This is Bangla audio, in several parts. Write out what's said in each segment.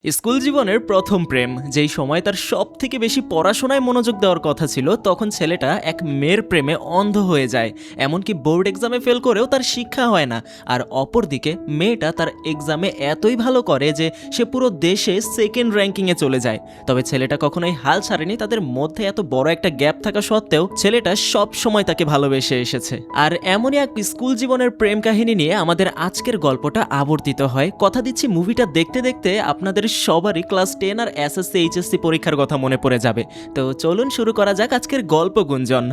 স্কুল জীবনের প্রথম প্রেম, যেই সময় তার সব থেকে বেশি পড়াশোনায় মনোযোগ দেওয়ার কথা ছিল, তখন ছেলেটা এক মেয়ের প্রেমে অন্ধ হয়ে যায়। এমনকি বোর্ড এক্সামে ফেল করেও তার শিক্ষা হয় না। আর অপরদিকে মেয়েটা তার এক্সামে এতই ভালো করে যে সে পুরো দেশে সেকেন্ড র্যাঙ্কিংয়ে চলে যায়। তবে ছেলেটা কখনোই হাল ছাড়েনি। তাদের মধ্যে এত বড় একটা গ্যাপ থাকা সত্ত্বেও ছেলেটা সব সময় তাকে ভালোবেসে এসেছে। আর এমনই এক স্কুল জীবনের প্রেম কাহিনী নিয়ে আমাদের আজকের গল্পটা আবর্তিত হয়। কথা দিচ্ছি, মুভিটা দেখতে দেখতে আপনাদের সবারই ক্লাস 10 আর এসএসসি এইচএসসি পরীক্ষার কথা মনে পড়ে যাবে। তো চলুন শুরু করা যাক আজকের গল্প গুঞ্জন।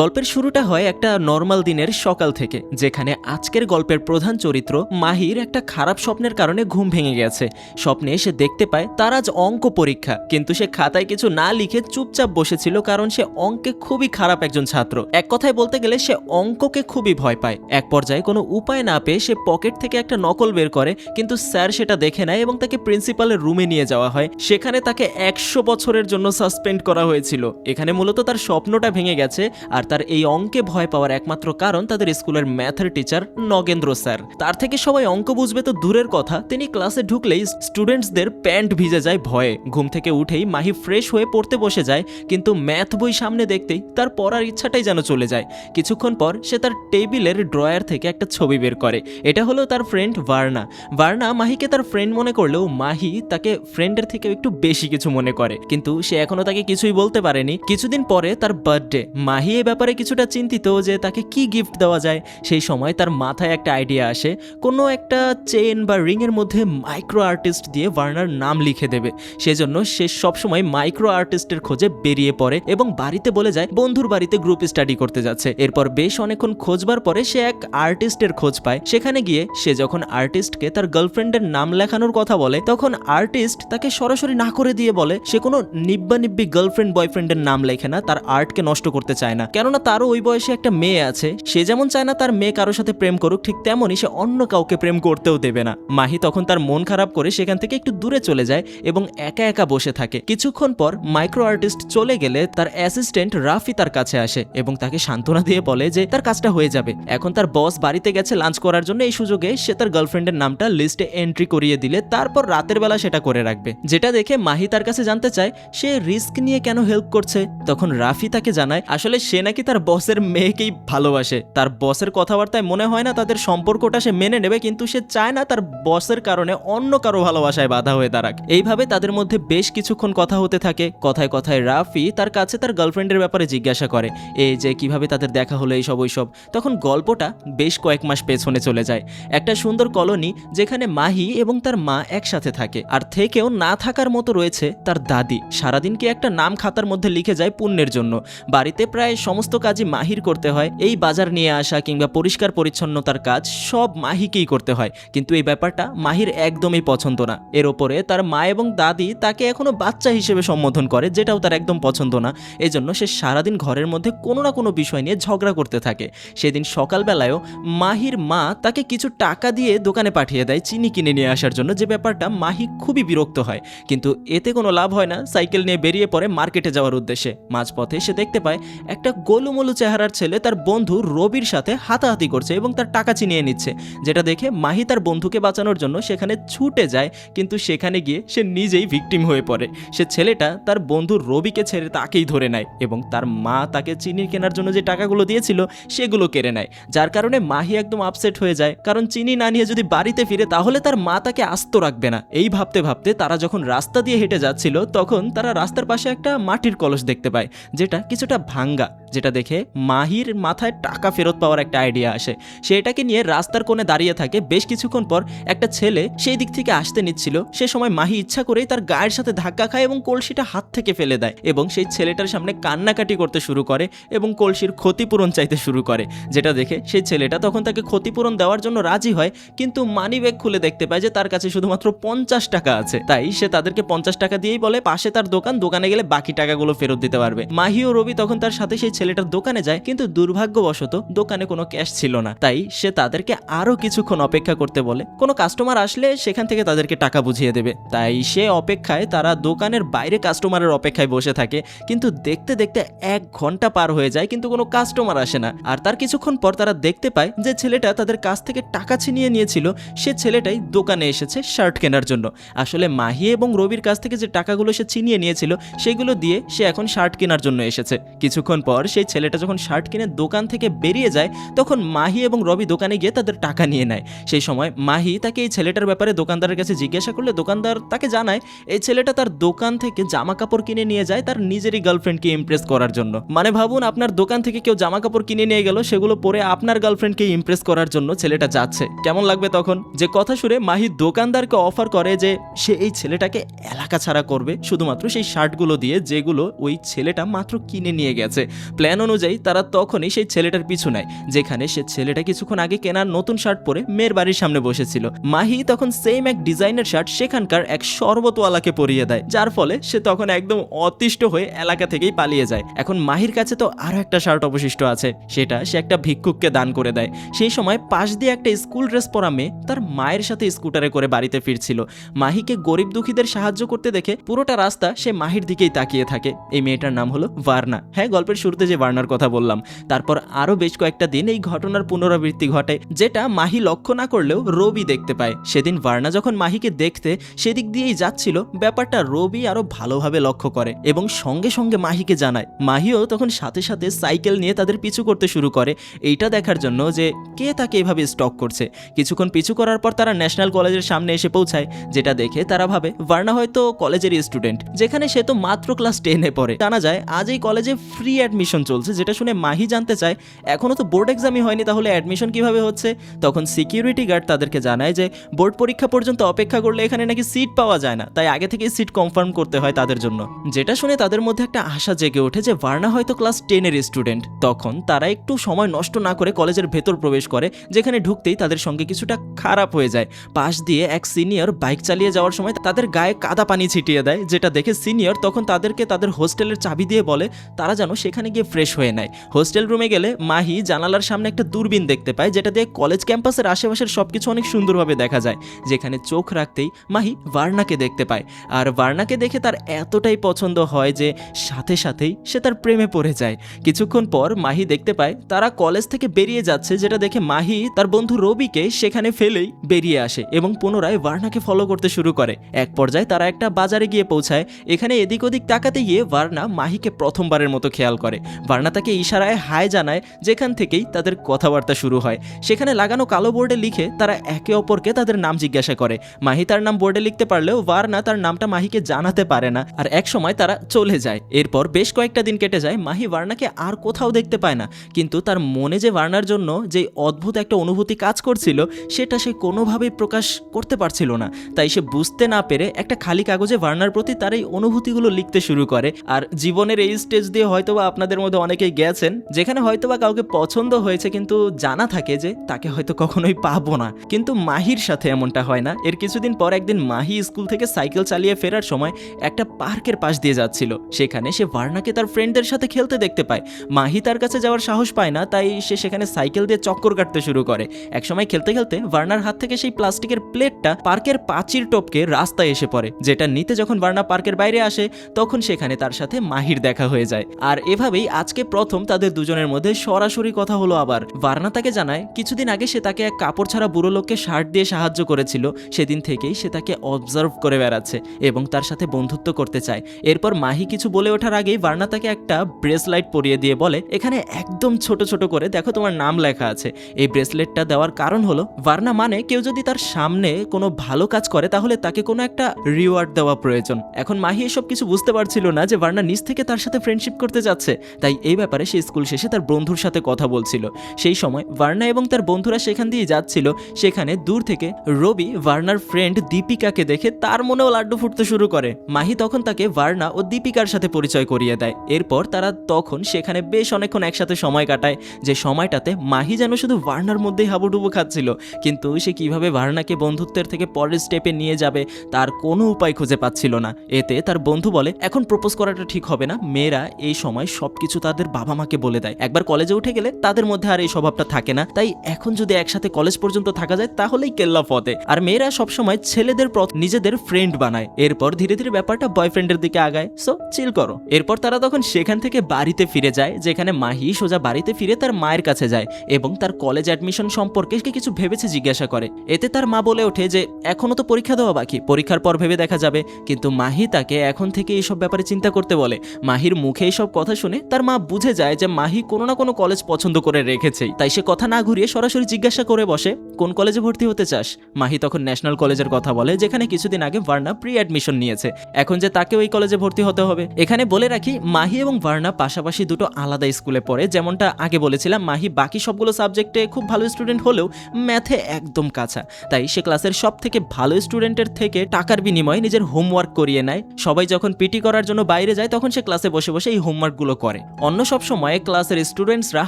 গল্পের শুরুটা হয় একটা নর্মাল দিনের সকাল থেকে, যেখানে আজকের গল্পের প্রধান চরিত্র মাহির একটা খারাপ স্বপ্নের কারণে ঘুম ভেঙে গেছে। স্বপ্নে সে দেখতে পায় তার আজ অঙ্ক পরীক্ষা, কিন্তু সে খাতায় কিছু না লিখে চুপচাপ বসেছিল, কারণ সে অঙ্কে খুবই খারাপ একজন ছাত্র। এক কথায় বলতে গেলে সে অঙ্ককে খুবই ভয় পায়। এক পর্যায়ে কোনো উপায় না পেয়ে সে পকেট থেকে একটা নকল বের করে, কিন্তু স্যার সেটা দেখে নেয় এবং তাকে প্রিন্সিপালের রুমে নিয়ে যাওয়া হয়। সেখানে তাকে 100 বছরের জন্য সাসপেন্ড করা হয়েছিল। এখানে মূলত তার স্বপ্নটা ভেঙে গেছে। আর তার এই অঙ্কে ভয় পাওয়ার একমাত্র কারণ তাদের স্কুলের ম্যাথের টিচার নগেন্দ্র স্যার। তার থেকে সবাই অঙ্ক বুঝবে তো দূরের কথা, তিনি ক্লাসে ঢুকলেই স্টুডেন্টসদের প্যান্ট ভিজে যায় ভয়ে। ঘুম থেকে উঠেই মাহি ফ্রেশ হয়ে পড়তে বসে যায়, কিন্তু ম্যাথ বই সামনে দেখতেই তার পড়ার ইচ্ছাটাই যেন চলে যায়। কিছুক্ষণ পর সে তার টেবিলের ড্রয়ার থেকে একটা ছবি বের করে। এটা হলো তার ফ্রেন্ড ভার্না। ভার্না মাহিকে তার ফ্রেন্ড মনে করলেও মাহি তাকে ফ্রেন্ডের থেকে একটু বেশি কিছু মনে করে, কিন্তু সে এখনো তাকে কিছুই বলতে পারেনি। কিছুদিন পরে তার বার্থডে। মাহি এই ব্যাপারে কিছুটা চিন্তিত যে তাকে কি গিফট দেওয়া যায়। সেই সময় তার মাথায় একটা আইডিয়া আসে, কোনো একটা চেন বা রিং এর মধ্যে মাইক্রো আর্টিস্ট দিয়ে ভার্নার নাম লিখে দেবে। সেজন্য সে সবসময় মাইক্রো আর্টিস্টের খোঁজে বেরিয়ে পড়ে এবং বাড়িতে বলে যায় বন্ধুর বাড়িতে গ্রুপ স্টাডি করতে যাচ্ছে। এরপর বেশ অনেকক্ষণ খোঁজবার পরে সে এক আর্টিস্টের খোঁজ পায়। সেখানে গিয়ে সে যখন আর্টিস্টকে তার গার্লফ্রেন্ডের নাম লেখানোর কথা বলে, তখন আর্টিস্ট তাকে সরাসরি না করে দিয়ে বলে সে কোনো নিব্বা গার্লফ্রেন্ড বয়ফ্রেন্ডের নাম লেখে না, তার আর্টকে নষ্ট করতে চায় না। কেননা তারও ওই বয়সে একটা মেয়ে আছে। সে যেমন চায় না তার মেয়ে কারোর সাথে প্রেম করুক, ঠিক তেমনই সে অন্য কাউকে প্রেম করতেও দেবে না। মাহি তখন তার মন খারাপ করে সেখান থেকে একটু দূরে চলে যায় এবং একা একা বসে থাকে। কিছুক্ষণ পর মাইক্রো আর্টিস্ট চলে গেলে তার অ্যাসিস্ট্যান্ট রাফি তার কাছে আসে এবং তাকে সান্ত্বনা দিয়ে বলে যে তার কাজটা হয়ে যাবে। এখন তার বস বাড়িতে গেছে লাঞ্চ করার জন্য, এই সুযোগে সে তার গার্লফ্রেন্ডের নামটা লিস্টে এন্ট্রি করিয়ে দিলে তারপর রাতের বেলা সেটা করে রাখবে। যেটা দেখে মাহি তার কাছে জানতে চায় সে রিস্ক নিয়ে কেন হেল্প করছে। তখন রাফি তাকে জানায় আসলে সে নাকি তার বসের মেয়েকেই ভালোবাসে। তার বসের কথাবার্তায় মনে হয় না তাদের সম্পর্কটা সে মেনে নেবে, কিন্তু সে চায় না তার বসের কারণে অন্য কারো ভালোবাসায় বাধা হয়ে দাঁড়াক। এইভাবে তাদের মধ্যে বেশ কিছুক্ষণ কথা হতে থাকে। কথায় কথায় রাফি তার কাছে তার গার্লফ্রেন্ডের ব্যাপারে জিজ্ঞাসা করে, এই যে কিভাবে তাদের দেখা হলো এইসব ওইসব। তখন গল্পটা বেশ কয়েক মাস পেছনে চলে যায়। একটা সুন্দর কলোনি যেখানে মাহি এবং তার মা একসাথে থাকে। আর থেকেও না থাকার মতো রয়েছে তার দাদি। সারাদিন কি একটা নাম খাতার মধ্যে লিখে যায় পুণ্যের জন্য। বাড়িতে প্রায় সমস্ত কাজই মাহির করতে হয়। এই বাজার নিয়ে আসা কিংবা পরিষ্কার পরিচ্ছন্নতার কাজ সব মাহিকেই করতে হয়, কিন্তু এই ব্যাপারটা মাহির একদমই পছন্দ না। এর ওপরে তার মা এবং দাদি তাকে এখনো বাচ্চা হিসেবে সম্বোধন করে, যেটাও তার একদম পছন্দ না। এজন্য সে সারাদিন ঘরের মধ্যে কোনো না কোনো বিষয় নিয়ে ঝগড়া করতে থাকে। সেদিন সকালবেলায়ও মাহির মা তাকে কিছু টাকা দিয়ে দোকানে পাঠিয়ে দেয় চিনি কিনে নিয়ে আসার জন্য, যে ব্যাপারটা মাহি খুবই বিরক্ত হয়। কিন্তু এতে কোনো লাভ হয় না। সাইকেল নিয়ে বেরিয়ে পড়ে মার্কেটে যাওয়ার উদ্দেশ্যে। মাঝপথে সে দেখতে পায় একটা গোলুমলু চেহারার ছেলে তার বন্ধু রবির সাথে হাতাহাতি করছে এবং তার টাকা ছিনিয়ে নিচ্ছে। যেটা দেখে মাহি তার বন্ধুকে বাঁচানোর জন্য সেখানে ছুটে যায়, কিন্তু সেখানে গিয়ে সে নিজেই ভিকটিম হয়ে পড়ে। সে ছেলেটা তার বন্ধু রবিকে ছেড়ে তাকেই ধরে নেয় এবং তার মা তাকে চিনি কেনার জন্য যে টাকাগুলো দিয়েছিল সেগুলো কেড়ে নেয়। যার কারণে মাহি একদম আপসেট হয়ে যায়, কারণ চিনি না নিয়ে যদি বাড়িতে ফিরে তাহলে তার মা তাকে আস্ত রাখবে না। এই ভাবতে ভাবতে তারা যখন রাস্তা দিয়ে হেঁটে যাচ্ছিল, তখন তারা রাস্তার পাশে একটা মাটির কলস দেখতে পায়, যেটা কিছুটা ভাঙ্গা। যেটা দেখে মাহির মাথায় টাকা ফেরত পাওয়ার একটা আইডিয়া আসে। সে এটাকে নিয়ে রাস্তার কোণে দাঁড়িয়ে থাকে। বেশ কিছুক্ষণ পর একটা ছেলে সেই দিক থেকে আসতে নিচ্ছিল। সে সময় মাহি ইচ্ছা করেই তার গায়ের সাথে ধাক্কা খায় এবং কলসিটা হাত থেকে ফেলে দেয় এবং সেই ছেলেটার সামনে কান্নাকাটি করতে শুরু করে এবং কলসির ক্ষতিপূরণ চাইতে শুরু করে। যেটা দেখে সেই ছেলেটা তখন তাকে ক্ষতিপূরণ দেওয়ার জন্য রাজি হয়, কিন্তু মানি ব্যাগ খুলে দেখতে পায় যে তার কাছে শুধুমাত্র 50 টাকা আছে। তাই সে তাদেরকে 50 টাকা দিয়েই বলে পাশে তার দোকানে গেলে বাকি টাকাগুলো ফেরত দিতে পারবে। মাহি ও রবি তখন তার সাথে সেই ছেলেটার দোকানে যায়, কিন্তু দুর্ভাগ্যবশত দোকানে কোনো ক্যাশ ছিল না। তাই সে তাদেরকে আরো কিছুক্ষণ অপেক্ষা করতে বলে, কোনো কাস্টমার আসলে সেখান থেকে তাদেরকে টাকা বুঝিয়ে দেবে। তাই সে অপেক্ষায় তারা দোকানের বাইরে কাস্টমারের অপেক্ষায় বসে থাকে, কিন্তু দেখতে দেখতে 1 ঘন্টা পার হয়ে যায় কিন্তু কোনো কাস্টমার আসে না। আর তার কিছুক্ষণ পর তারা দেখতে পায় যে ছেলেটা তাদের কাছ থেকে টাকা ছিনিয়ে নিয়েছিল সে ছেলেটাই দোকানে এসেছে শার্ট কেনার জন্য। আসলে মাহি এবং রবির কাছ থেকে যে টাকাগুলো সে ছিনিয়ে নিয়েছিল সেগুলো দিয়ে সে এখন শার্ট কেনার জন্য এসেছে। কিছুক্ষণ পর সেই ছেলেটা যখন শার্ট কিনে দোকান থেকে বেরিয়ে যায় তখন মাহি এবং রবি দোকানে গিয়ে তাদের টাকা নিয়ে নেয়। সেই সময় মাহি তাকে এই ছেলেটার ব্যাপারে দোকানদারের কাছে জিজ্ঞাসা করলে দোকানদার তাকে জানায় এই ছেলেটা তার দোকান থেকে জামা কাপড় কিনে নিয়ে যায় তার নিজেরই গার্লফ্রেন্ডকে ইমপ্রেস করার জন্য। মানে ভাবুন, আপনার দোকান থেকে কেউ জামা কাপড় কিনে নিয়ে গেল, সেগুলো পরে আপনার গার্লফ্রেন্ডকে ইমপ্রেস করার জন্য ছেলেটা যাচ্ছে, কেমন লাগবে তখন? যে কথা শুনে মাহি দোকানদারকে অফার করে যে সে এই ছেলেটাকে এলাকা ছাড়া করবে শুধুমাত্র সেই শার্টগুলো দিয়ে যেগুলো ওই ছেলেটা মাত্র কিনে নিয়ে গেছে। প্ল্যান অনুযায়ী তারা তখনই সেই ছেলেটার পিছু নেয়, যেখানে সে ছেলেটা কিছুক্ষণ আগে কেনার নতুন শার্ট পরে মেয়ের বাড়ির সামনে বসেছিল। মাহি তখন সেম এক ডিজাইনের শার্ট সেখানকার এক শরবতওয়ালাকে পরিয়ে দেয়, যার ফলে সে তখন একদম অতিষ্ঠ হয়ে এলাকা থেকেই পালিয়ে যায়। এখন মাহির কাছে তো আরো একটা শার্ট অবশিষ্ট আছে, সেটা সে একটা ভিক্ষুককে দান করে দেয়। সেই সময় পাশ দিয়ে একটা স্কুল ড্রেস পরা মেয়ে তার মায়ের সাথে স্কুটারে করে বাড়িতে ফিরছিল। মাহিকে গরিব দুঃখীদের সাহায্য করতে দেখে পুরোটা রাস্তা সে মাহির দিকেই তাকিয়ে থাকে। এই মেয়েটার নাম হলো ভার্না। হ্যাঁ, গল্পের শুরুতে যে ভার্নার কথা বললাম। তারপর আরো বেশ কয়েকটা দিন এই ঘটনার পুনরাবৃত্তি ঘটে, যেটা মাহি লক্ষ্য না করলেও রবি দেখতে পায়। সেদিন ভার্না যখন মাহিকে দেখতে সেদিক দিয়েই যাচ্ছিল, ব্যাপারটা রবি আরো ভালোভাবে লক্ষ্য করে এবং সঙ্গে সঙ্গে মাহিকে জানায়। মাহিও তখন সাথে সাথে সাইকেল নিয়ে তাদের পিছু করতে শুরু করে, এইটা দেখার জন্য যে কে তাকে এভাবে স্টক করছে। কিছুক্ষণ পিছু করার পর তারা ন্যাশনাল কলেজের সামনে এসে পৌঁছায়, যেটা দেখে তারা ভাবে ভার্না হয়তো কলেজেরই স্টুডেন্ট, যেখানে সে তো মাত্র ক্লাস 10-এ পড়ে। জানা যায় আজ এই কলেজে ফ্রি অ্যাডমিশন চলছে, যেটা শুনে মাহি জানতে চায় এখনো তো বোর্ড এক্সামই হয়নি, তাহলে অ্যাডমিশন কিভাবে হচ্ছে? তখন সিকিউরিটি গার্ড তাদেরকে জানায় যে বোর্ড পরীক্ষা পর্যন্ত অপেক্ষা করলে এখানে নাকি সিট পাওয়া যায় না, তাই আগে থেকেই সিট কনফার্ম করতে হয় তাদের জন্য। যেটা শুনে তাদের মধ্যে একটা আশা জেগে ওঠে যে ভার্না হয়তো ক্লাস 10-এর স্টুডেন্ট। তখন তারা একটু সময় নষ্ট না করে কলেজের ভেতর প্রবেশ করে, যেখানে ঢুকতেই তাদের সঙ্গে কিছুটা খারাপ হয়ে যায়। পাশ দিয়ে এক সিনিয়র বাইক চালিয়ে যাওয়ার সময় তাদের গায়ে কাদা পানি ছিটিয়ে দেয়, যেটা দেখে সিনিয়র তখন তাদেরকে তাদের হোস্টেলের চাবি দিয়ে বলে তারা যেন সেখানে গিয়ে ফ্রেশ হয়ে নেয়। হোস্টেল রুমে গেলে মাহি জানালার সামনে একটা দূরবীন দেখতে পায়, যেটা দিয়ে কলেজ ক্যাম্পাসের আশেপাশের সবকিছু অনেক সুন্দরভাবে দেখা যায়। যেখানে চোখ রাখতেই মাহি ভার্নাকে দেখতে পায়, আর ভার্নাকে দেখে তার এতটাই পছন্দ হয় যে সাথে সাথেই সে তার প্রেমে পড়ে যায়। কিছুক্ষণ পর মাহি দেখতে পায় তারা কলেজ থেকে বেরিয়ে যাচ্ছে, যেটা দেখে মাহি তার বন্ধু রবিকে সেখানে ফেলেই বেরিয়ে আসে এবং পুনরায় ভার্নাকে ফলো করতে শুরু করে। এক পর্যায়ে তারা একটা বাজারে গিয়ে পৌঁছায়। এখানে এদিক ওদিক তাকাতে গিয়ে ভার্না মাহিকে প্রথমবারের মতো খেয়াল করে। ভার্না তাকে ইশারায় হাই জানায়, যেখান থেকেই তাদের কথাবার্তা শুরু হয়। সেখানে লাগানো কালো বোর্ডে লিখে তারা একে অপরকে তাদের নাম জিজ্ঞাসা করে। মাহি তার নাম বোর্ডে লিখতে পারলেও ভার্না তার নামটা মাহিকে জানাতে পারে না, আর এক সময় তারা চলে যায়। এরপর বেশ কয়েকটা দিন কেটে যায়, মাহি ভার্নাকে আর কোথাও দেখতে পায় না, কিন্তু তার মনে যে ভার্নার জন্য যে অদ্ভুত একটা অনুভূতি কাজ করছিল সেটা সে কোনোভাবেই প্রকাশ করতে পারছিল না। তাই সে বুঝতে না পেরে একটা খালি কাগজে ভার্নার প্রতি তার এই অনুভূতিগুলো লিখতে শুরু করে। আর জীবনের এই স্টেজ দিয়ে হয়তোবা আপনাদের মধ্যে অনেকেই গেছেন, যেখানে হয়তোবা কাউকে পছন্দ হয়েছে কিন্তু জানা থাকে যে তাকে হয়তো কখনোই পাবো না, কিন্তু মাহির সাথে এমনটা হয় না। এর কিছুদিন পর একদিন মাহি স্কুল থেকে সাইকেল চালিয়ে ফেরার সময় একটা পার্কের পাশ দিয়ে যাচ্ছিল, সেখানে সে ভার্নাকে তার ফ্রেন্ডদের সাথে খেলতে দেখতে পায়। মাহি তার কাছে যাওয়ার সাহস পায় না, তাই সে সেখানে সাইকেল দিয়ে চক্কর কাটতে শুরু করে। একসময় খেলতে খেলতে ভার্নার হাত থেকে সেই প্লাস্টিকের প্লেটটা পার্কের পাঁচির টপকে রাস্তায় এসে পড়ে, যেটা নিতে যখন ভার্না পার্কের বাইরে আসে তখন সেখানে তার সাথে মাহির দেখা হয়ে যায়। আর এভাবেই আজকে প্রথম তাদের দুজনের মধ্যে সরাসরি কথা হলো। আবার ভার্না তাকে জানায় কিছুদিন আগে সে তাকে এক কাপড় ছাড়া বুড়ো লোককে শার্ট দিয়ে সাহায্য করেছিল, সেদিন থেকেই সে তাকে অবজার্ভ করে বেড়াচ্ছে এবং তার সাথে বন্ধুত্ব করতে চায়। এরপর মাহি কিছু বলে ওঠার আগেই ভার্না তাকে একটা ব্রেসলাইট পরিয়ে দিয়ে বলে এখানে একদম ছোট ছোট করে দেখো তোমার নাম লেখা আছে। এই ব্রেসলেটটা দেওয়ার কারণ হলো ভার্না মানে কেউ যদি তার সামনে কোনো ভালো কাজ করে তাহলে তাকে কোনো একটা রিওয়ার্ড দেওয়া প্রয়োজন। এখন মাহি এসব কিছু বুঝতে পারছিল না যে ভার্না নিজ থেকে তার সাথে ফ্রেন্ডশিপ করতে যাচ্ছে, তাই এই ব্যাপারে সে স্কুল শেষে তার বন্ধুর সাথে কথা বলছিল। সেই সময় ভার্না এবং তার বন্ধুরা সেখান দিয়ে যাচ্ছিল, সেখানে দূর থেকে রবি ভার্নার ফ্রেন্ড দীপিকাকে দেখে তার মনেও লাড্ডু ফুটতে শুরু করে। মাহি তখন তাকে ভার্না ও দীপিকার সাথে পরিচয় করিয়ে দেয়। এরপর তারা তখন সেখানে বেশ অনেকক্ষণ একসাথে সময় কাটায়, যে সময়টাতে মাহি যেন শুধু ভার্নার মধ্যেই হাবুডুবু খাচ্ছিল, কিন্তু সে কিভাবে ভার্নাকে বন্ধুত্বের থেকে পরের স্টেপে নিয়ে যাবে তার কোনো উপায় খুঁজে পাচ্ছিল না। এতে তার বন্ধু বলে এখন প্রপোজ করাটা ঠিক হবে না, মেয়েরা এই সময় সবকিছু সবকিছু তাদের বাবা মাকে বলে দেয়। একবার কলেজে উঠে গেলে তাদের মধ্যে আর এই স্বভাবটা থাকে না, তাই এখন যদি একসাথে কলেজ পর্যন্ত থাকা যায় তাহলেই কেল্লা ফতে। আর মেয়েরা সবসময় ছেলেদের নিজেদের ফ্রেন্ড বানায়, এরপর ধীরে ধীরে ব্যাপারটা বয়ফ্রেন্ডের দিকে আগায়। সো চিল করো। এরপর তারা তখন সেখান থেকে বাড়িতে ফিরে যায়, যেখানে মাহি সোজা বাড়িতে ফিরে তার মায়ের কাছে যায় এবং তার কলেজ অ্যাডমিশন সম্পর্কে কিছু ভেবেছে জিজ্ঞাসা করে। এতে তার মা বলে ওঠে যে এখনো তো পরীক্ষা দেওয়া বাকি, পরীক্ষার পর ভেবে দেখা যাবে। কিন্তু মাহি তাকে এখন থেকে এইসব ব্যাপারে চিন্তা করতে বলে। মাহির মুখে এইসব কথা শুনে তার মা বুঝে যায় যে মাহি কোনো না কোনো কলেজ পছন্দ করে রেখেছেই, তাই সে কথা না ঘুরিয়ে সরাসরি জিজ্ঞাসা করে বসে কোন কলেজে ভর্তি হতে চাস। মাহি তখন ন্যাশনাল কলেজের কথা বলে, যেখানে কিছুদিন আগে ভার্না প্রি অ্যাডমিশন নিয়েছে, এখন যে তাকে ওই কলেজে ভর্তি হতে হবে। এখানে বলে রাখি, মাহি এবং ভার্না পাশাপাশি দুটো আলাদা স্কুলে পড়ে। যেমনটা আগে বলেছিলাম, মাহি বাকি সবগুলো সাবজেক্টে খুব ভালো স্টুডেন্ট হলেও ম্যাথে একদম কাঁচা, তাই সে ক্লাসের সব থেকে ভালো স্টুডেন্টের থেকে টাকার বিনিময়ে নিজের হোমওয়ার্ক করিয়ে নেয়। সবাই যখন পিটি করার জন্য বাইরে যায় তখন সে ক্লাসে বসে বসে এই হোমওয়ার্কগুলো করে। অন্য সব সময়ে ক্লাসের স্টুডেন্টসরা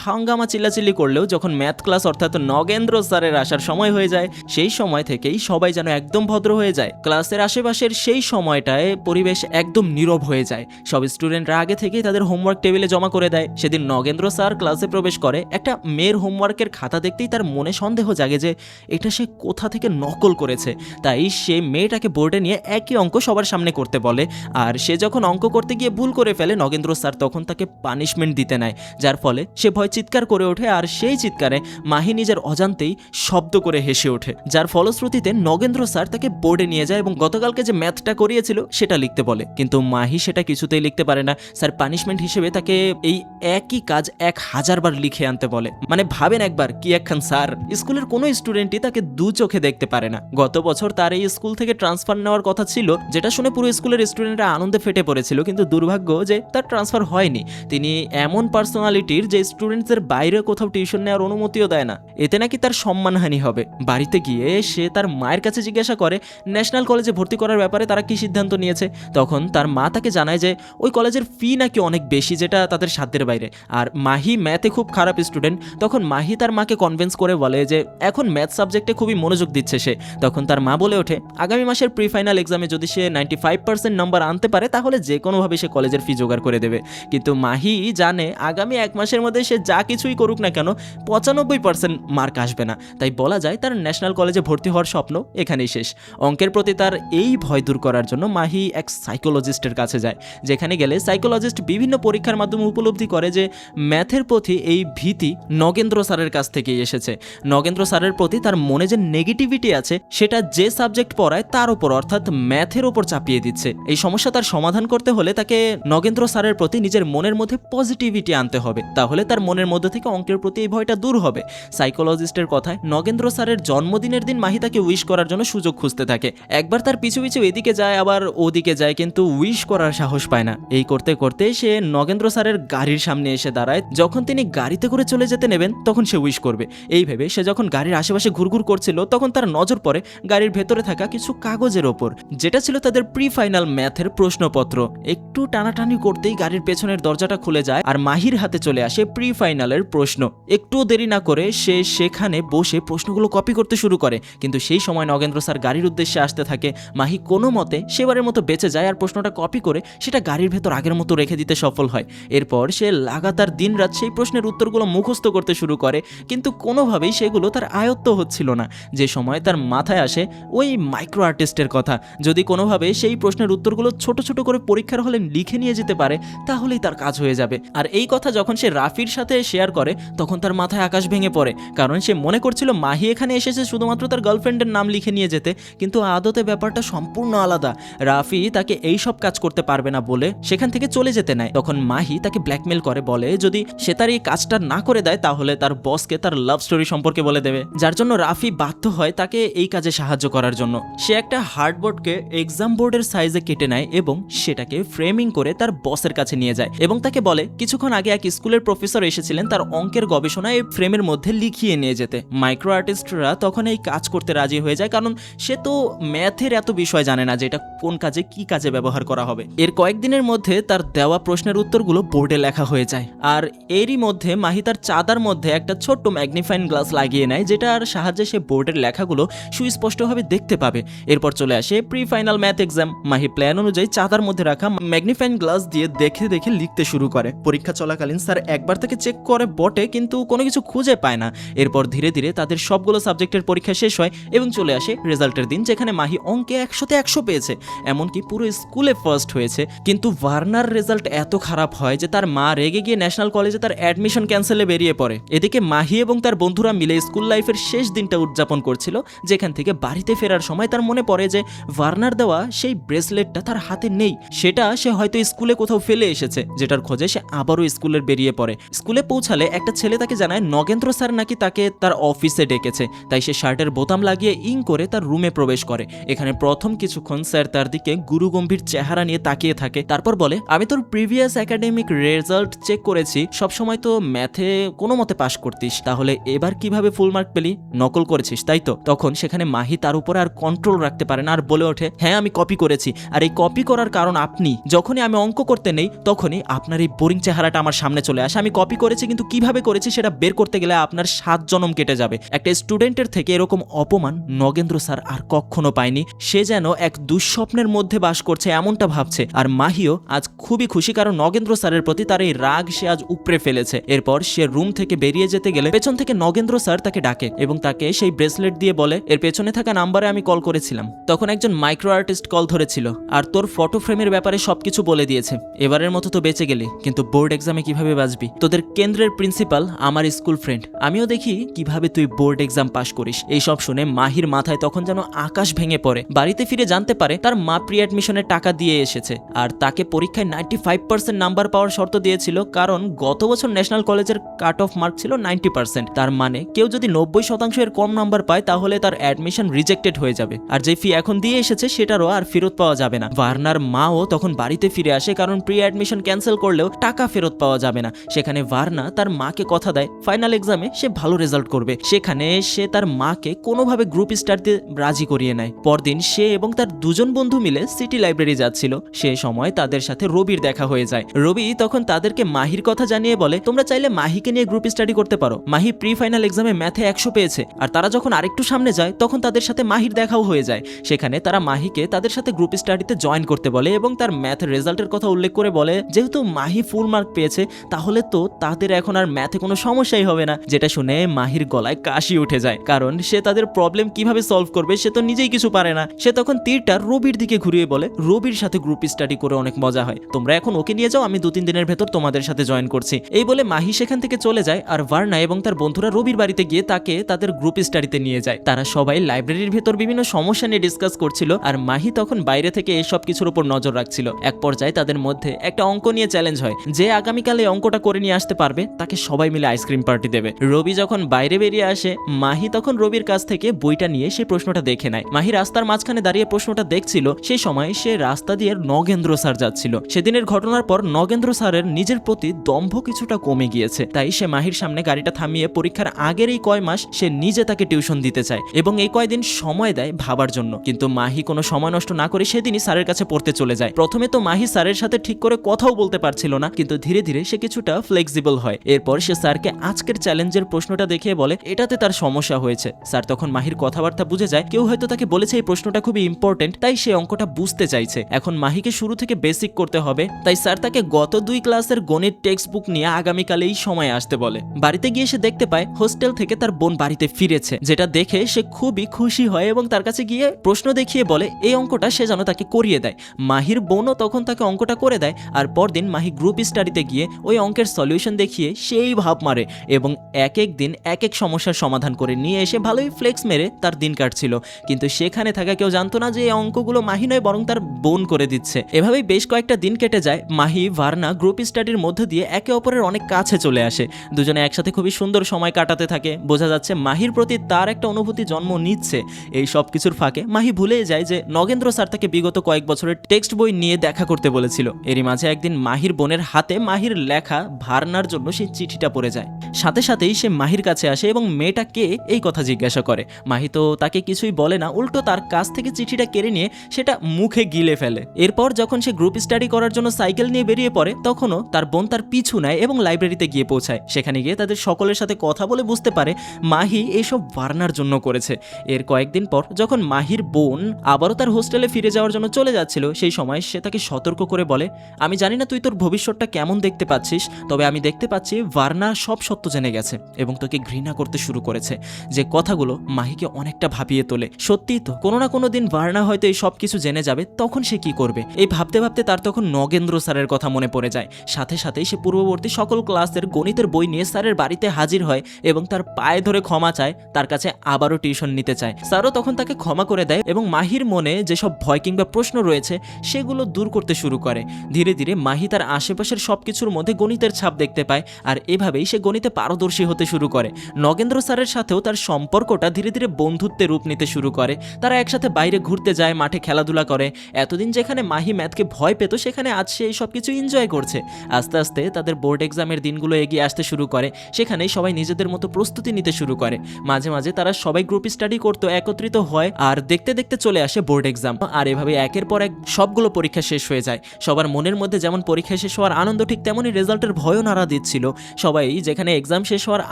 হাঙ্গামা চিল্লাচিল্লি করলেও যখন ম্যাথ ক্লাস অর্থাৎ নগেন্দ্র স্যারের আসার সময় হয়ে যায়, সেই সময় থেকেই সবাই যেন একদম ভদ্র হয়ে যায়। ক্লাসের আশেপাশের সেই সময়টায় পরিবেশ একদম নীরব হয়ে যায়। সব স্টুডেন্টরা আগে থেকেই তাদের হোমওয়ার্ক টেবিলে জমা করে দেয়। সেদিন নগেন্দ্র স্যার ক্লাসে প্রবেশ করে, একটা মেয়ের হোমওয়ার্কের খাতা দেখতেই তার মনে সন্দেহ জাগে যে এটা সে কোথা থেকে নকল করেছে। তাই সে মেয়েটাকে বোর্ডে নিয়ে একই অঙ্ক সবার সামনে করতে বলে। আর সে যখন অঙ্ক করতে গিয়ে ভুল করে ফেলে, নগেন্দ্র স্যার তখন তাকে পানিশমেন্ট দিতে নেয়, যার ফলে সে ভয় চিৎকার করে ওঠে। আর সেই চিৎকারে মাহি নিজের অজান্তেই শব্দ করে হেসে ওঠে, যার ফলশ্রুতিতে নগেন্দ্র স্যার তাকে বোর্ডে নিয়ে যায় এবং গতকালকে যে ম্যাথটা করিয়েছিল সেটা লিখতে বলে। কিন্তু মাহি সেটা কিছুতেই লিখতে পারে না। স্যার পানিশমেন্ট হিসেবে তাকে এই একই কাজ 1000 বার লিখে আনতে বলে। মানে ভাবেন একবার কি একখান স্যার। স্কুলের কোনো স্টুডেন্টই তাকে দু চোখে দেখতে পারে না। গত বছর তার এই স্কুল থেকে ট্রান্সফার নেওয়ার কথা ছিল, যেটা শুনে পুরো স্কুলের স্টুডেন্টরা আনন্দে ফেটে পড়েছিল। কিন্তু দুর্ভাগ্য যে তার ট্রান্সফার হয়নি। তিনি এমন পার্সোনালিটির যে স্টুডেন্টদের বাইরে কোথাও টিউশন নেওয়ার অনুমতিও দেয় না, এতে নাকি তার সম্মানহানি হবে। বাড়িতে গিয়ে সে তার মায়ের কাছে জিজ্ঞাসা করে ন্যাশনাল কলেজে ভর্তি করার ব্যাপারে তারা কি সিদ্ধান্ত নিয়েছে। তখন তার মা তাকে জানায় যে ওই কলেজের ফি নাকি অনেক বেশি, যেটা তাদের সাধ্যের বাইরে। আর মাহি ম্যাথে খুব খারাপ স্টুডেন্ট। তখন মাহি তার মাকে কনভিন্স করে বলে যে এখন ম্যাথ সাবজেক্টে খুবই মনোযোগ দিচ্ছে সে। তখন তার মা বলে ওঠে আগামী মাসের প্রি ফাইনাল এক্সামে যদি সে 95% নাম্বার আনতে পারে তাহলে যে কোনোভাবে সে কলেজের ফি জোগাড় করে দেবে। কিন্তু মাহি জানে আগামী 1 মাসের মধ্যে সে যা কিছুই করুক না কেন 95% মার্ক আসবে না। তাই বলা যায় তার ন্যাশনাল কলেজে ভর্তি হওয়ার স্বপ্ন এখানেই শেষ। অঙ্কের প্রতি তার এই ভয় দূর করার জন্য মাহি এক সাইকোলজিস্টের কাছে যায়, যেখানে গেলে সাইকোলজিস্ট বিভিন্ন পরীক্ষার মাধ্যমে উপলব্ধি করে যে ম্যাথের প্রতি এই ভীতি নগেন্দ্র স্যারের কাছ থেকেই এসেছে। নগেন্দ্র স্যারের প্রতি তার মনে যে নেগেটিভিটি আছে সেটা যে সাবজেক্ট পড়ায় তার উপর অর্থাৎ ম্যাথের উপর চাপিয়ে দিচ্ছে। এই সমস্যা তার সমাধান করতে হলে তাকে নগেন্দ্র স্যারের প্রতি নিজের মনের মধ্যে পজিটিভিটি আনতে হবে, তাহলে তার মনের মধ্যে থেকে অঙ্কের প্রতি এই ভয়টা দূর হবে। সাইকোলজিস্টের কথায় নগেন্দ্র স্যারের জন্মদিনের দিন মাহি তাকে উইশ করার জন্য সুযোগ খুঁজতে থাকে। একবার তার পিছু পিছু এদিকে যায় আবার ওদিকে যায়, কিন্তু উইশ করার সাহস পায় না। এই করতে করতে সে নগেন্দ্র স্যারের গাড়ির সামনে এসে দাঁড়ায়। যখন তিনি গাড়িতে করে চলে যেতে নেবেন তখন সে উইশ করবে। এই ভেবে সে যখন গাড়ির আশেপাশে ঘুরঘুর করছিল তখন তার নজর পড়ে গাড়ির ভেতরে থাকা কিছু কাগজের ওপর, যেটা ছিল তাদের প্রি ফাইনাল ম্যাথের প্রশ্নপত্র। একটু টানাটানি করতেই গাড়ির পেছনের দরজাটা খুলে যায় আর মাহির হাতে চলে আসে প্রি ফাইনালের প্রশ্ন। একটু দেরি না করে সে সেখানে বসে প্রশ্নগুলো কপি করতে শুরু করে। কিন্তু সেই সময় নগেন্দ্র স্যার গাড়ির উদ্দেশ্যে আসতে থাকে। মাহি কোনো মতে সেবারের মতো বেঁচে যায় আর প্রশ্নটা কপি করে সেটা গাড়ির ভেতর আগের মতো রেখে দিতে সফল হয়। এরপর সে লাগাতার দিনরাত সেই প্রশ্নের উত্তরগুলো মুখস্থ করতে শুরু করে, কিন্তু কোনোভাবেই সেগুলো তার আয়ত্ত হচ্ছিল না। যে সময় তার মাথায় আসে ওই মাইক্রো আর্টিস্টের কথা, যদি কোনোভাবে সেই প্রশ্নের উত্তরগুলো ছোট ছোট করে পরীক্ষার হলে লিখে নিয়ে যেতে পারে তাহলেই তার কাজ হয়ে যাবে। আর এই কথা যখন সে রাফির সাথে শেয়ার করে তখন তার মাথায় আকাশ ভেঙে পড়ে, কারণ সে মনে করছিল মাহি এখানে এসেছে শুধুমাত্র তার গার্লফ্রেন্ডের নাম লিখে নিয়ে যেতে, কিন্তু আদতে ব্যাপারটা সম্পূর্ণ আলাদা। রাফি তাকে এই সব কাজ করতে পারবে না বলে সেখান থেকে চলে যেতে নেয়। তখন মাহি তাকে ব্ল্যাকমেল করে, বলে যদি সে তার এই কাজটা না করে দেয় তাহলে তার বসকে তার লাভ স্টোরি সম্পর্কে বলে দেবে, যার জন্য রাফি বাধ্য হয় তাকে এই কাজে সাহায্য করার জন্য। সে একটা হার্ডবোর্ডকে এক্সাম বোর্ডের সাইজে কেটে নেয় এবং সেটাকে ফ্রেমিং করে তার বসের কাছে নিয়ে যায় এবং তাকে বলে কিছুক্ষণ আগে এক স্কুলের প্রফেসর এসেছিলেন তার অঙ্কের গবেষণা এই ফ্রেমের মধ্যে লিখিয়ে নিয়ে যেতে। মাইক্রো আর্টিস্টরা তখন এই কাজ করতে রাজি হয়ে যায়, কারণ সে তো ম্যাথের এত বিষয় জানে না যে এটা কোন কাজে কি কাজে ব্যবহার করা হবে। এর কয়েকদিনের মধ্যে তার দেওয়া প্রশ্নের উত্তরগুলো বোর্ডে লেখা হয়ে যায়। আর এরই মধ্যে মাহি তার চাঁদার মধ্যে একটা ছোট্ট ম্যাগনিফাইং গ্লাস লাগিয়ে নেয়, যেটার সাহায্যে সে বোর্ডের লেখাগুলো সুস্পষ্টভাবে দেখতে পাবে। এরপর চলে আসে pre final math exam. Mahi plan অনুযায়ী চাঁদার মধ্যে রাখা ম্যাগনিফাইং গ্লাস দিয়ে দেখে দেখে লিখতে শুরু শুরু করে। পরীক্ষা চলাকালীন স্যার একবার তাকে চেক করে বটে, কিন্তু কোনো কিছু খুঁজে পায় না। এরপর ধীরে ধীরে তাদের সবগুলো সাবজেক্টের পরীক্ষা শেষ হয় এবং চলে আসে রেজাল্টের দিন, যেখানে মাহি অঙ্কে 100-তে 100 পেয়েছে, এমনকি পুরো স্কুলে ফার্স্ট হয়েছে। কিন্তু ভার্নার রেজাল্ট এত খারাপ হয় যে তার মা রেগে গিয়ে ন্যাশনাল কলেজে তার অ্যাডমিশন ক্যান্সেলে বেরিয়ে পড়ে। এদিকে মাহি এবং তার বন্ধুরা মিলে স্কুল লাইফের শেষ দিনটা উদযাপন করছিল, যেখান থেকে বাড়িতে ফেরার সময় তার মনে পড়ে যে ভার্নার দেওয়া সেই ব্রেসলেটটা তার হাতে নেই। সেটা সে হয়তো স্কুলে কোথাও ফেলে এসেছে, যেটার খোঁজে সে আবারও স্কুলের বেরিয়ে পড়ে। স্কুলে পৌঁছালে একটা ছেলে তাকে জানায় নগেন্দ্র স্যার নাকি তাকে তার অফিসে ডেকেছে। তাই সে শার্টের বোতাম লাগিয়ে ইং করে তার রুমে প্রবেশ করে। এখানে প্রথম কিছুক্ষণ স্যার তার দিকে গুরুগম্ভীর চেহারা নিয়ে তাকিয়ে থাকে, তারপর বলে, আমি তোর প্রিভিয়াস একাডেমিক রেজাল্ট চেক করেছি, সবসময় তো ম্যাথে কোনো মতে পাশ করতিস, তাহলে এবার কিভাবে ফুল মার্ক পেলি? নকল করেছিস তাই তো? তখন সেখানে মাহি তার উপরে আর কন্ট্রোল রাখতে পারে না আর বলে ওঠে, হ্যাঁ আমি কপি করেছি, আর এই কপি করার কারণ আপনি। যখনই আমি অঙ্ক করতে নেই তখনই আপনার এই বোরিং চেহারাটা আমার সামনে চলে আসে। আমি কপি করেছি, কিন্তু কিভাবে করেছি সেটা বের করতে গেলে আপনার 7 জনম কেটে যাবে। একটা স্টুডেন্টের থেকে এরকম অপমান নগেন্দ্র স্যার আর কখনো পায়নি। সে যেন এক দুঃস্বপ্নের মধ্যে বাস করছে এমনটা ভাবছে। আর মাহিও আজ খুবই খুশি, কারণ নগেন্দ্র স্যারের প্রতি তার এই রাগ সে আজ উপড়ে ফেলেছে। এরপর সে রুম থেকে বেরিয়ে যেতে গেলে পেছন থেকে নগেন্দ্র স্যার তাকে ডাকে এবং তাকে সেই ব্রেসলেট দিয়ে বলে, এর পেছনে থাকা নাম্বারে আমি কল করেছিলাম, তখন একজন মাইক্রো আর্টিস্ট কল ধরেছিল আর তোর ফটো ফ্রেমের ব্যাপারে সবকিছু বলে দিয়েছে। এবারের মতো তো বেঁচে গেলি, কিন্তু বোর্ড এক্সামে কিভাবে বাঁচবি? তোদের কেন্দ্রের প্রিন্সিপাল আমার স্কুল ফ্রেন্ড, আমিও দেখি কিভাবে তুই বোর্ড এক্সাম পাশ করিস। এইসব শুনে মাহির মাথায় তখন যেন আকাশ ভেঙে পড়ে। বাড়িতে ফিরে জানতে পারে তার মা প্রি অ্যাডমিশনের টাকা দিয়ে এসেছে আর তাকে পরীক্ষায় 95% নাম্বার পাওয়ার শর্ত দিয়েছিল, কারণ গত বছর ন্যাশনাল কলেজের কাট অফ মার্ক ছিল 90%। তার মানে কেউ যদি 90% এর কম নাম্বার পায় তাহলে তার অ্যাডমিশন রিজেক্টেড হয়ে যাবে, আর যে ফি এখন দিয়ে এসেছে সেটারও আর ফেরত পাওয়া যাবে না। ভার্নার মাও তখন বাড়িতে ফিরে আসে, কারণ প্রি অ্যাডমিশন ক্যান্সেল করলেও টাকা ফেরত পাওয়া যাবে না। সেখানে ভার্না তার মাকে কথা দেয় ফাইনাল এক্সামে সে ভালো রেজাল্ট করবে। সেখানে সে তার মাকে কোনোভাবে গ্রুপ স্টাডিতে রাজি করিয়ে নেয়। পরদিন সে এবং তার দুজন বন্ধু মিলে সিটি লাইব্রেরি যাচ্ছিল। সে সময় তাদের সাথে রবির দেখা হয়ে যায়। রবি তখন তাদেরকে মাহির কথা জানিয়ে বলে, তোমরা চাইলে মাহিকে নিয়ে গ্রুপ স্টাডি করতে পারো, মাহি প্রি ফাইনাল এক্সামে ম্যাথে 100 পেয়েছে। আর তারা যখন আরেকটু সামনে যায় তখন তাদের সাথে মাহির দেখাও হয়ে যায়। সেখানে তারা মাহিকে তাদের সাথে গ্রুপ স্টাডিতে জয়েন করতে বলে এবং তার ম্যাথ রেজাল্টের কথা উল্লেখ করে বলে, যেহেতু মাহি ফুল মার্ক পেয়েছে তাহলে তো তাদের এখন আর ম্যাথে কোনো সমস্যাই হবে না। যেটা শুনে মাহির গলায় কাশি উঠে যায়, কারণ সে তাদের প্রবলেম কিভাবে সলভ করবে সে তো নিজেই কিছু পারে না। সে তখন তীরটা রবির দিকে ঘুরিয়ে বলে, রবির সাথে গ্রুপ স্টাডি করে অনেক মজা হয়, তোমরা এখন ওকে নিয়ে যাও, আমি 2-3 দিনের ভেতর তোমাদের সাথে জয়েন করছি। এই বলে মাহি সেখান থেকে চলে যায় আর ভার্না এবং তার বন্ধুরা রবির বাড়িতে গিয়ে তাকে তাদের গ্রুপ স্টাডিতে নিয়ে যায়। তারা সবাই লাইব্রেরির ভেতর বিভিন্ন সমস্যা নিয়ে ডিসকাস করছিল আর মাহি তখন বাইরে থেকে এসব কিছুর উপর নজর রাখছিল। এক পর্যায়ে তাদের মধ্যে একটা অঙ্ক নিয়ে চ্যালেঞ্জ হয়, যে আগামীকাল এই অঙ্কটা করে নিয়ে আসতে পারবে তাকে সবাই মিলে আইসক্রিম পার্টি দেবে। রবি যখন বাইরে বেরিয়ে আসে, মাহি তখন রবির কাছ থেকে বইটা নিয়ে সেই প্রশ্নটা দেখে নেয়। মাহি রাস্তার মাঝখানে দাঁড়িয়ে প্রশ্নটা দেখছিল, সেই সময় সে রাস্তা দিয়ে নগেন্দ্র স্যার যাচ্ছিল। সেদিনের ঘটনার পর নগেন্দ্র স্যারের নিজের প্রতি দম্ভ কিছুটা কমে গিয়েছে, তাই সে মাহির সামনে গাড়িটা থামিয়ে পরীক্ষার আগের এই কয় মাস সে নিজে তাকে টিউশন দিতে চায় এবং এই কয়দিন সময় দেয় ভাবার জন্য। কিন্তু মাহি কোনো সময় নষ্ট না করে সেদিনই স্যারের কাছে পড়তে চলে যায়। প্রথমে তো মাহি স্যারের সাথে ঠিক করে কথাও বলতে পারছিল না, কিন্তু ধীরে ধীরে সে কিছুটা ফ্লেক্সিবল হয়। এরপর সে স্যারকে আজকের চ্যালেঞ্জের প্রশ্নটা দেখিয়ে বলে এটাতে তার সমস্যা হয়েছে। স্যার তখন মাহির কথাবার্তা বুঝে যায়, কেউ হয়তো তাকে বলেছে এই প্রশ্নটা খুবই ইম্পর্টেন্ট, তাই সে অঙ্কটা বুঝতে চাইছে। এখন মাহিকে শুরু থেকে বেসিক করতে হবে, তাই স্যার তাকে গত 2 ক্লাসের গণিত টেক্সট বুক নিয়ে আগামীকাল এই সময় আসতে বলে। বাড়িতে গিয়ে সে দেখতে পায় হোস্টেল থেকে তার বোন বাড়িতে ফিরেছে, যেটা দেখে সে খুবই খুশি হয় এবং তার কাছে গিয়ে প্রশ্ন দেখিয়ে বলে এই অঙ্কটা সে যেন তাকে করিয়ে দেয়। মাহির বোনও তখন তাকে অঙ্কটা করে দেয় আর পরদিন মাহি গ্রুপ স্টাডিতে গিয়ে ওই অঙ্কের সলিউশন দেখিয়ে সেই ভাব মারে এবং এক এক দিন এক এক সমস্যার সমাধান করে নিয়ে এসে ভালোই ফ্লেক্স মেরে তার দিন কাটছিল। কিন্তু সেখানে থাকা কেউ জানতো না যে এই অঙ্কগুলো মাহি নয় বরং তার বোন করে দিচ্ছে। এভাবেই বেশ কয়েকটা দিন কেটে যায়। মাহি ভার্না গ্রুপ স্টাডির মধ্য দিয়ে একে অপরের অনেক কাছে চলে আসে। দুজনে একসাথে খুবই সুন্দর সময় কাটাতে থাকে। বোঝা যাচ্ছে মাহির প্রতি তার একটা অনুভূতি জন্ম নিচ্ছে। এই সব কিছুর ফাঁকে মাহি ভুলে যায় যে নগেন্দ্র স্যার তাকে বিগত কয়েক বছরের টেক্সট বই নিয়ে দেখা করতে বলেছিল। এরই মাঝে একদিন মাহির বোনের হাতে মাহির লেখা ভার্নার জন্য সেই চিঠিটা পড়ে যায়। সাথে সাথেই সে মাহির কাছে আসে এবং মেয়েটা কে এই কথা জিজ্ঞাসা করে। মাহি তো তাকে কিছুই বলে না, উল্টো তার কাছ থেকে চিঠিটা কেড়ে নিয়ে সেটা মুখে গিলে ফেলে। এরপর যখন সে গ্রুপ স্টাডি করার জন্য সাইকেল নিয়ে বেরিয়ে পড়ে তখনও তার বোন তার পিছু নেয় এবং লাইব্রেরিতে গিয়ে পৌঁছায়। সেখানে গিয়ে তাদের সকলের সাথে কথা বলে বুঝতে পারে মাহি এসব ভার্নার জন্য করেছে। এর কয়েকদিন পর যখন মাহির বোন আবারও তার হোস্টেলে ফিরে যাওয়ার জন্য চলে যাচ্ছিল, সেই সময় সে তাকে সতর্ক করে বলে, আমি জানি না তুই তোর ভবিষ্যৎ ভবিষ্যৎটা কেমন দেখতে পাচ্ছিস, তবে আমি দেখতে পাচ্ছি ভার্না সব সত্য জেনে গেছে এবং তোকে ঘৃণা করতে শুরু করেছে। যে কথাগুলো মাহিকে অনেকটা ভাবিয়ে তোলে। সত্যিই তো, কোনো না কোনো দিন ভার্না হয়তো এই সব কিছু জেনে যাবে, তখন সে কি করবে? এই ভাবতে ভাবতে তার তখন নগেন্দ্র স্যারের কথা মনে পড়ে যায়। সাথে সাথেই সে পূর্ববর্তী সকল ক্লাসের গণিতের বই নিয়ে স্যারের বাড়িতে হাজির হয় এবং তার পায়ে ধরে ক্ষমা চায়, তার কাছে আবারও টিউশন নিতে চায়। স্যারও তখন তাকে ক্ষমা করে দেয় এবং মাহির মনে যেসব ভয় কিংবা প্রশ্ন রয়েছে সেগুলো দূর করতে শুরু করে। ধীরে ধীরে মাহি তার আশেপাশের সবকিছুর মধ্যে গণিতের ছাপ দেখতে পায়, আর এভাবেই সে গণিতে পারদর্শী হতে শুরু করে। নগেন্দ্র স্যারের সাথেও তার সম্পর্কটা ধীরে ধীরে বন্ধুত্বে রূপ নিতে শুরু করে। তারা একসাথে বাইরে ঘুরতে যায়, মাঠে খেলাধুলা করে। এতদিন যেখানে মাহি ম্যাথকে ভয় পেত, সেখানে আজ সে এই সব কিছু এনজয় করছে। আস্তে আস্তে তাদের বোর্ড এক্সামের দিনগুলো এগিয়ে আসতে শুরু করে। সেখানেই সবাই নিজেদের মতো প্রস্তুতি নিতে শুরু করে। মাঝে মাঝে তারা সবাই গ্রুপ স্টাডি করতো, একত্রিত হয়, আর দেখতে দেখতে চলে আসে বোর্ড এক্সাম। আর এভাবে একের পর এক সবগুলো পরীক্ষা শেষ হয়ে যায়। সবার মনের মধ্যে যেমন পরীক্ষা শেষ হওয়ার আনন্দ, ঠিক তেমনই রেজাল্টের ভয়ও নাড়া দিচ্ছিল। সবাই যেখানে এক্সাম শেষ হওয়ার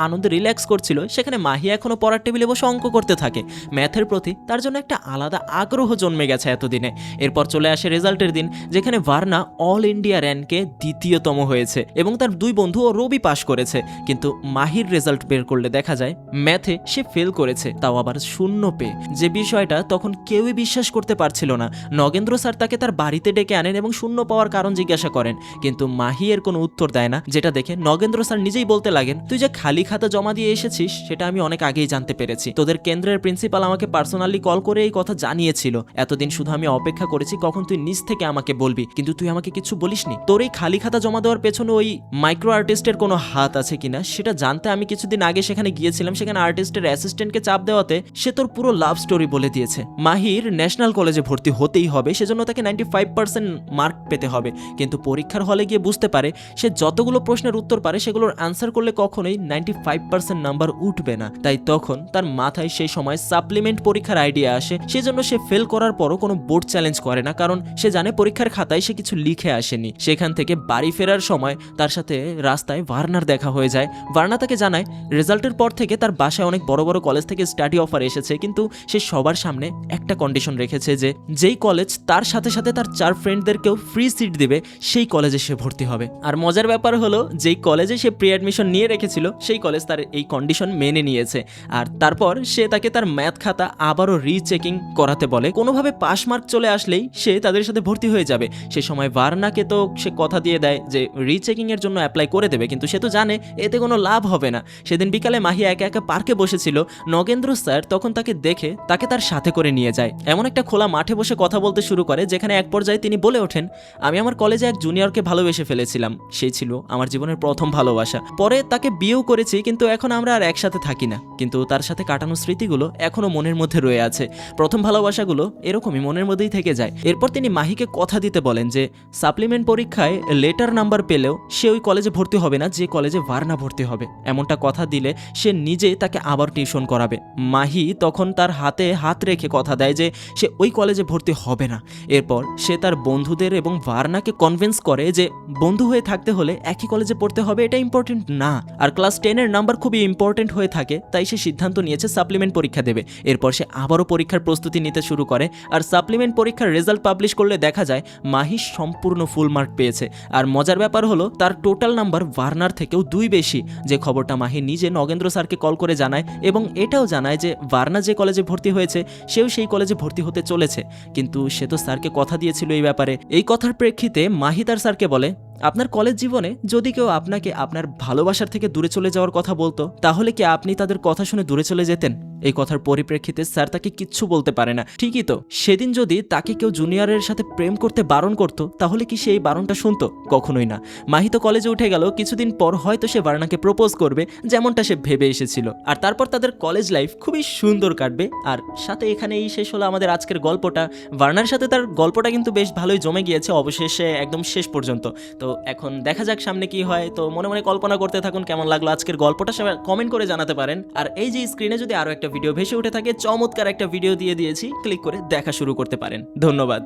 আনন্দে রিল্যাক্স করছিল, সেখানে মাহি এখনো পড়ার টেবিলে বসে অঙ্ক করতে থাকে। ম্যাথের প্রতি তার জন্য একটা আলাদা আগ্রহ জন্মে গেছে এতদিনে। এরপর চলে আসে রেজাল্টের দিন, যেখানে ভার্না অল ইন্ডিয়া র্যাঙ্কে দ্বিতীয়তম হয়েছে এবং তার দুই বন্ধু ও রবি পাশ করেছে। কিন্তু মাহির রেজাল্ট বের করলে দেখা যায় ম্যাথে সে ফেল করেছে, তাও আবার 0 পেয়ে। যে বিষয়টা তখন কেউই বিশ্বাস করতে পারছিল না। নগেন্দ্র স্যার তাকে তার বাড়িতে ডেকে আনেন এবং 0 পাওয়ার কারণ জিজ্ঞাসা করেন, কিন্তু মাহি এর কোনো উত্তর দেয় না। যেটা দেখে নগেন্দ্র স্যার নিজেই বলতে লাগেন, তুই যে খালি খাতা জমা দিয়ে এসেছিস সেটা আমি অনেক আগেই জানতে পেরেছি। তোদের কেন্দ্রের প্রিন্সিপাল আমাকে পার্সোনালি কল করে এই কথা জানিয়েছিল। এতদিন শুধু আমি অপেক্ষা করেছি কখন তুই নিজ থেকে আমাকে বলবি, কিন্তু তুই আমাকে কিছু বলিসনি। তোর এই খালি খাতা জমা দেওয়ার পেছনে ওই মাইক্রো আর্টিস্টের কোনো হাত আছে কিনা সেটা জানতে আমি কিছুদিন আগে সেখানে গিয়েছিলাম। সেখানে আর্টিস্টের অ্যাসিস্ট্যান্টকে চাপ দেওয়াতে সে তোর পুরো লাভ স্টোরি বলে দিয়েছে। মাহির ন্যাশনাল কলেজে ভর্তি হতেই হবে, সেজন্য তাকে 95% মার্ক পেতে হবে। কিন্তু পরীক্ষার হলে গিয়ে বুঝতে পারে সে যতগুলো প্রশ্নের উত্তর পারে সেগুলোর আনসার করলে কখনোই 95% নাম্বার উঠবে না। তাই তখন তার মাথায় সেই সময় সাপ্লিমেন্ট পরীক্ষার আইডিয়া আসে। সেজন্য সে ফেল করার পরও কোনো বোর্ড চ্যালেঞ্জ করে না, কারণ সে জানে পরীক্ষার খাতায় সে কিছু লিখে আসেনি। সেখান থেকে বাড়ি ফেরার সময় তার সাথে রাস্তায় ভার্নার দেখা হয়ে যায়। ভার্না তাকে জানায় রেজাল্টের পর থেকে তার বাসায় অনেক বড় বড় কলেজ থেকে স্টাডি অফার এসেছে, কিন্তু সে সবার সামনে একটা কন্ডিশন রেখেছে যে যেই কলেজ তার সাথে সাথে তার 4 ফ্রেন্ডদেরকেও ফ্রি সিট দিবে সেই কলেজে সে ভর্তি হবে। আর মজার ব্যাপার হলো, যেই কলেজে সে প্রি অ্যাডমিশন নিয়ে রেখেছিল সেই কলেজ তার এই কন্ডিশন মেনে নিয়েছে। আর তারপর সে তাকে তার ম্যাথ খাতা আবারও রিচেকিং করাতে বলে। কোনোভাবে পাস মার্ক চলে আসলেই সে তাদের সাথে ভর্তি হয়ে যাবে। সে সময় ভার্নাকে তো সে কথা দিয়ে দেয় যে রিচেকিং এর জন্য অ্যাপ্লাই করে দেবে, কিন্তু সে তো জানে এতে কোনো লাভ হবে না। সেদিন বিকালে মাহি একা একা পার্কে বসেছিল। নগেন্দ্র স্যার তখন তাকে দেখে তাকে তার সাথে করে নিয়ে যায়। এমন একটা খোলা মাঠে বসে কথা বলতে শুরু করে, যেখানে এক পর্যায়ে তিনি বলে ওঠেন, আমি আমার কলেজে এক জুনিয়রকে ভালোবেসে ফেলেছিলাম। সেই ছিল আমার জীবনের প্রথম ভালোবাসা। পরে তাকে বিয়েও করেছি, কিন্তু এখন আমরা আর একসাথে থাকি না। কিন্তু তার সাথে কাটানো স্মৃতিগুলো এখনো মনের মধ্যে রয়ে আছে। প্রথম ভালোবাসাগুলো এরকমই মনের মধ্যেই থেকে যায়। এরপর তিনি মাহিকে কথা দিতে বলেন যে সাপ্লিমেন্ট পরীক্ষায় লেটার নাম্বার পেলেও সে ওই কলেজে ভর্তি হবে না যে কলেজে ভার্না ভর্তি হবে। এমনটা কথা দিলে সে নিজে তাকে আবার টিউশন করাবে। মাহি তখন তার হাতে হাত রেখে কথা দেয় যে সে ওই কলেজে ভর্তি হবে না। এরপর সে তার বন্ধুদের এবং ভার্নাকে কনভিন্স করে যে বন্ধু হয়ে থাকতে হলে একই কলেজে পড়তে হবে, এটা ইম্পর্টেন্ট না। আর ক্লাস 10-এর নাম্বার খুবই ইম্পর্টেন্ট হয়ে থাকে, তাই সে সিদ্ধান্ত নিয়েছে সাপ্লিমেন্ট পরীক্ষা দেবে। এরপর সে আবারও পরীক্ষার প্রস্তুতি নিতে শুরু করে। আর সাপ্লিমেন্ট পরীক্ষার রেজাল্ট পাবলিশ করলে দেখা যায় মাহি সম্পূর্ণ ফুল মার্ক পেয়েছে। আর মজার ব্যাপার হলো, তার টোটাল নাম্বার ভার্নার থেকেও 2 বেশি। যে খবরটা মাহি নিজে নগেন্দ্র স্যারকে কল করে জানায় এবং এটাও জানায় যে ভার্না যে কলেজে ভর্তি হয়েছে সেও সেই কলেজে ভর্তি হতে চলেছে। কিন্তু সে তো স্যারকে কথা দিয়েছিল এই ব্যাপারে। এই কথার প্রেক্ষিতে মাহি তার স্যারকে বলে, আপনার কলেজ জীবনে যদি কেউ আপনাকে আপনার ভালোবাসার থেকে দূরে চলে যাওয়ার কথা বলতো, তাহলে কি আপনি তাদের কথা শুনে দূরে চলে যেতেন? এই কথার পরিপ্রেক্ষিতে স্যার তাকে কিচ্ছু বলতে পারে না। ঠিকই তো, সেদিন যদি তাকে কেউ জুনিয়রের সাথে প্রেম করতে বারণ করতো, তাহলে কি সে এই বারণটা শুনতো? কখনোই না। মাহি তো কলেজে উঠে গেল, কিছুদিন পর হয়তো সে ভার্নাকে প্রপোজ করবে, যেমনটা সে ভেবে এসেছিল। আর তারপর তাদের কলেজ লাইফ খুবই সুন্দর কাটবে। আর সাথে এখানেই শেষ হলো আমাদের আজকের গল্পটা। ভার্নার সাথে তার গল্পটা কিন্তু বেশ ভালোই জমে গিয়েছে অবশেষে একদম শেষ পর্যন্ত। তো এখন দেখা যাক সামনে কি হয়। তো মনে মনে কল্পনা করতে থাকুন কেমন লাগলো আজকের গল্পটা, সবাই কমেন্ট করে জানাতে পারেন। আর এই যে স্ক্রিনে যদি আরো একটা ভিডিও ভেসে উঠে থাকে, চমৎকার একটা ভিডিও দিয়ে দিয়েছি, ক্লিক করে দেখা শুরু করতে পারেন। ধন্যবাদ।